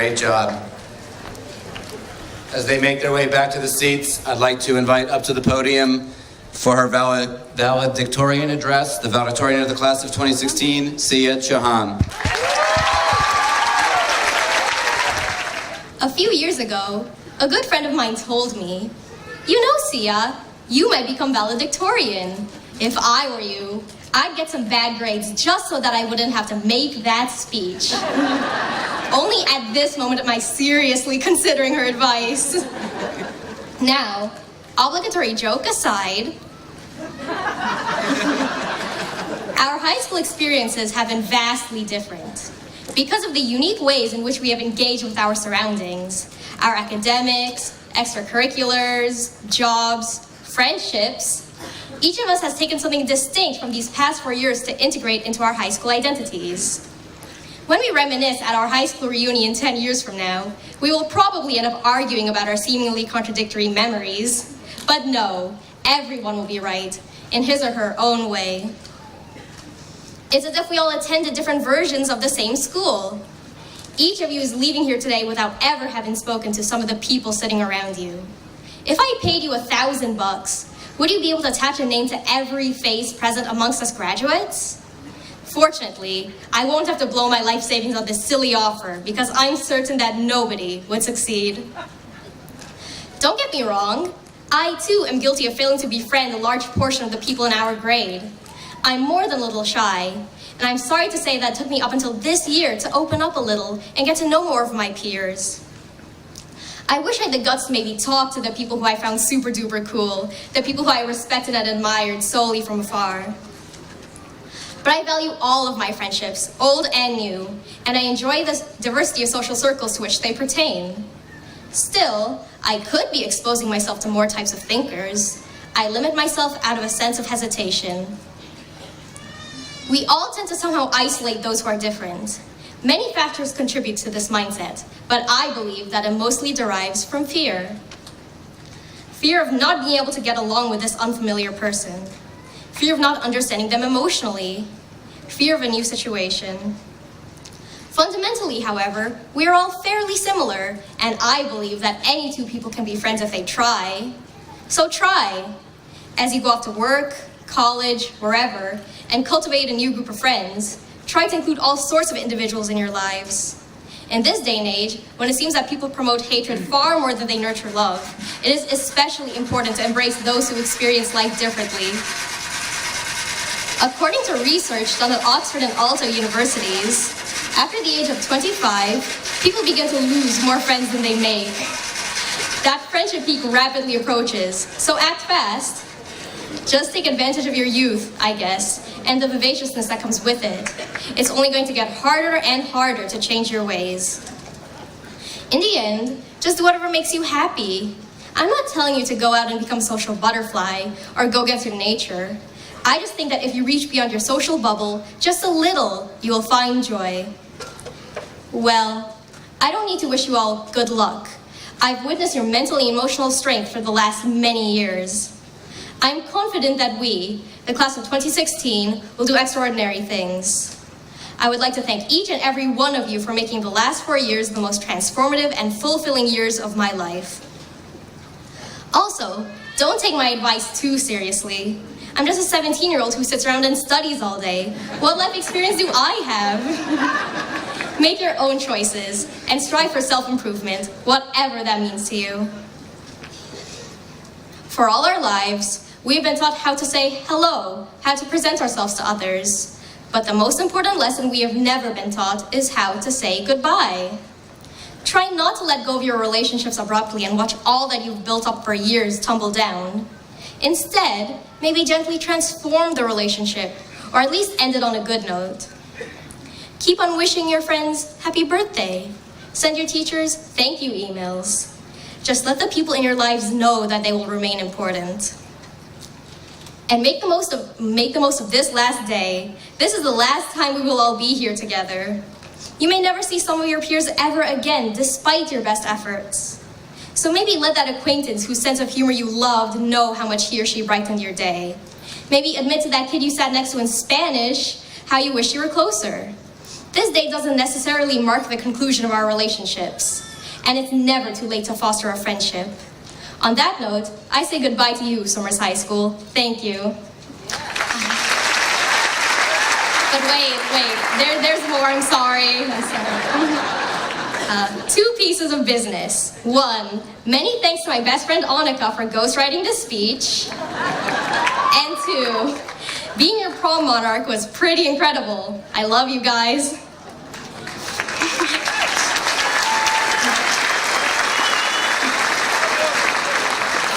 great job. As they make their way back to the seats, I'd like to invite up to the podium for her valedictorian address, the valedictorian of the class of 2016, Chauhan. A few years ago, a good friend of mine told me, "You know, Sia, you might become valedictorian. If I were you, I'd get some bad grades just so that I wouldn't have to make that speech." Only at this moment am I seriously considering her advice. Now, obligatory joke aside, our high school experiences have been vastly different. Because of the unique ways in which we have engaged with our surroundings, our academics, extracurriculars, jobs, friendships, each of us has taken something distinct from these past 4 years to integrate into our high school identities. When we reminisce at our high school reunion 10 years from now, we will probably end up arguing about our seemingly contradictory memories. But no, everyone will be right, in his or her own way. It's as if we all attended different versions of the same school. Each of you is leaving here today without ever having spoken to some of the people sitting around you. If I paid you $1,000, would you be able to attach a name to every face present amongst us graduates? Fortunately, I won't have to blow my life savings on this silly offer because I'm certain that nobody would succeed. Don't get me wrong, I too am guilty of failing to befriend a large portion of the people in our grade. I'm more than a little shy, and I'm sorry to say that it took me up until this year to open up a little and get to know more of my peers. I wish I had the guts to maybe talk to the people who I found super duper cool, the people who I respected and admired solely from afar. But I value all of my friendships, old and new, and I enjoy the diversity of social circles to which they pertain. Still, I could be exposing myself to more types of thinkers. I limit myself out of a sense of hesitation. We all tend to somehow isolate those who are different. Many factors contribute to this mindset, but I believe that it mostly derives from fear. Fear of not being able to get along with this unfamiliar person. Fear of not understanding them emotionally. Fear of a new situation. Fundamentally, however, we are all fairly similar, and I believe that any two people can be friends if they try. So try. As you go off to work, college, wherever, and cultivate a new group of friends, try to include all sorts of individuals in your lives. In this day and age, when it seems that people promote hatred far more than they nurture love, it is especially important to embrace those who experience life differently. According to research done at Oxford and Aalto universities, after the age of 25, people begin to lose more friends than they make. That friendship peak rapidly approaches, so act fast. Just take advantage of your youth, I guess, and the vivaciousness that comes with it. It's only going to get harder and harder to change your ways. In the end, just do whatever makes you happy. I'm not telling you to go out and become a social butterfly or go get to nature. I just think that if you reach beyond your social bubble just a little, you will find joy. Well, I don't need to wish you all good luck. I've witnessed your mental and emotional strength for the last many years. I'm confident that we, the class of 2016, will do extraordinary things. I would like to thank each and every one of you for making the last 4 years the most transformative and fulfilling years of my life. Also, don't take my advice too seriously. I'm just a 17-year-old who sits around and studies all day. What life experience do I have? Make your own choices and strive for self-improvement, whatever that means to you. For all our lives, we have been taught how to say hello, how to present ourselves to others. But the most important lesson we have never been taught is how to say goodbye. Try not to let go of your relationships abruptly and watch all that you've built up for years tumble down. Instead, maybe gently transform the relationship, or at least end it on a good note. Keep on wishing your friends happy birthday. Send your teachers thank you emails. Just let the people in your lives know that they will remain important. And make the most of this last day. This is the last time we will all be here together. You may never see some of your peers ever again, despite your best efforts. So maybe let that acquaintance whose sense of humor you loved know how much he or she brightened your day. Maybe admit to that kid you sat next to in Spanish how you wish you were closer. This day doesn't necessarily mark the conclusion of our relationships, and it's never too late to foster a friendship. On that note, I say goodbye to you, Somers High School. Thank you. But wait, there's more, I'm sorry. Two pieces of business. One, many thanks to my best friend Annika for ghostwriting the speech. And two, being your prom monarch was pretty incredible. I love you guys.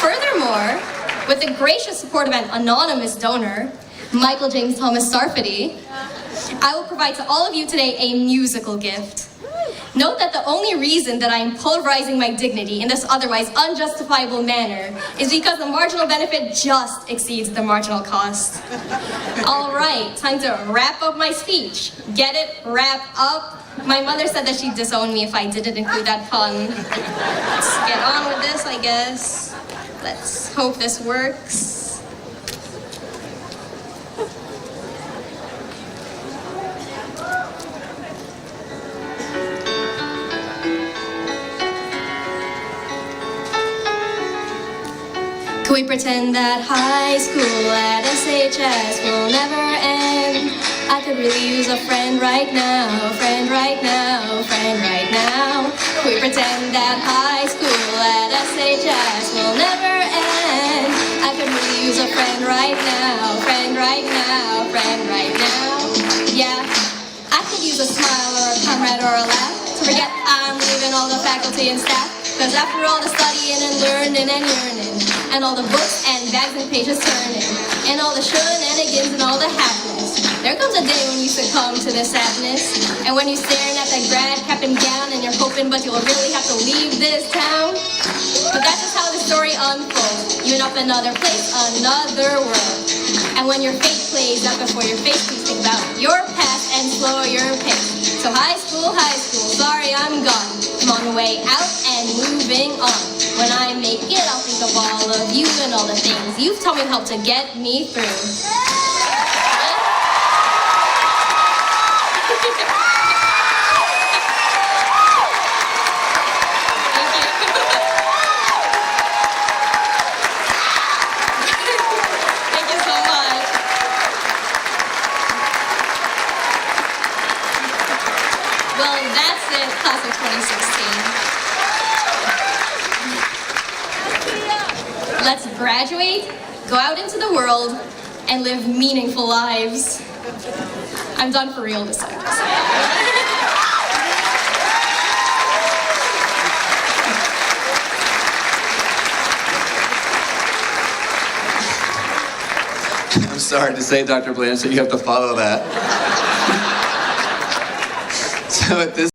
Furthermore, with the gracious support of an anonymous donor, Michael James Thomas Sarfati, I will provide to all of you today a musical gift. Note that the only reason that I am pulverizing my dignity in this otherwise unjustifiable manner is because the marginal benefit just exceeds the marginal cost. All right, time to wrap up my speech. Get it? Wrap up? My mother said that she'd disown me if I didn't include that pun. Let's get on with this, I guess. Let's hope this works. Can we pretend that high school at SHS will never end? I could really use a friend right now, friend right now, friend right now. Can we pretend that high school at SHS will never end? I could really use a friend right now, friend right now, friend right now. Yeah, I could use a smile or a comrade or a laugh to forget I'm leaving all the faculty and staff. Cause after all the studying and learning and yearning, and all the books and bags and pages turning, and all the shenanigans and all the happiness, there comes a day when you succumb to this sadness. And when you're staring at that grad cap and gown and you're hoping but you'll really have to leave this town. But that's just how the story unfolds. You end up in another place, another world. And when your fate plays out before your face, please think about your past and slow your pace. So high school, sorry I'm gone. I'm on the way out and moving on. When I make it, I'll think of all of you and all the things you've taught me help to get me through. Thank you so much. Well, that's it, class of 2016. Let's graduate, go out into the world, and live meaningful lives. I'm done for real this time. I'm sorry to say, Dr. Blanchard, you have to follow that. So at this